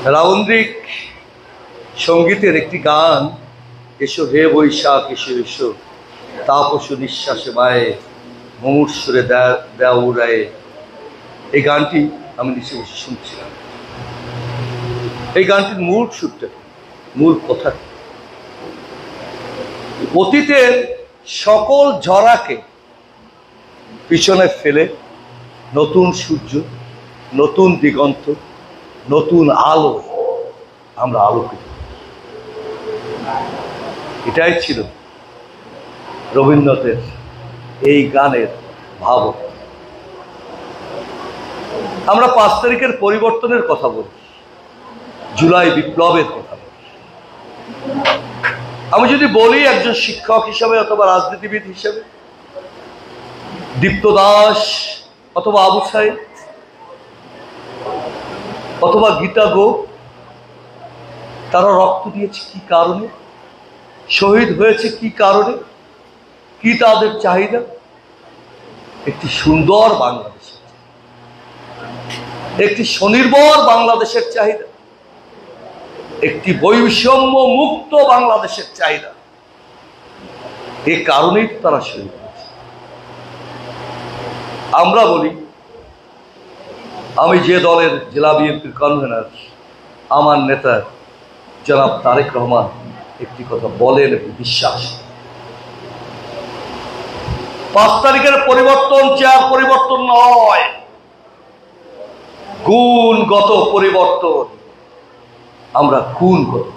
রাউন্দ্রিক সঙ্গীতের একটি গান, এসো হে বৈশাখ এসো এসো, তাপসু নিঃশ্বাসে বায়ে মুমূর্ষুরে দেয়া উড়ায়ে। এই গানটি আমি নিচে বসে শুনছিলাম। এই গানটির মূল সুরটা, মূল কথা, অতীতের সকল ঝরাকে পিছনে ফেলে নতুন সূর্য, নতুন দিগন্ত, নতুন আলো আমরা আলোকিত। এটাই ছিল রবীন্দ্রনাথের এই গানের ভাব। আমরা 5 তারিখের পরিবর্তনের কথা বলি, জুলাই বিপ্লবের কথা বলি। আমি যদি বলি একজন শিক্ষক হিসাবে অথবা রাজনীতিবিদ হিসাবে, দীপ্ত দাস অথবা আবু সাইদ অথবা গীতা গো, তারা রক্ত দিয়েছে কি কারণে, শহীদ হয়েছে কি কারণে, কি তাদের চাহিদা? একটি সুন্দর বাংলাদেশের, একটি স্বনির্ভর বাংলাদেশের চাহিদা, একটি বৈষম্য মুক্ত বাংলাদেশের চাহিদা। এ কারণেই তারা শহীদ হয়েছে। আমরা বলি, আমি যে দলের জেলা বিএনপির কনভেনার, আমার নেতা জনাব তারেক রহমান একটি কথা বলেন, একটি বিশ্বাস, 5 তারিখের পরিবর্তন চেয়ার পরিবর্তন নয়, গুণগত পরিবর্তন। আমরা গুণগত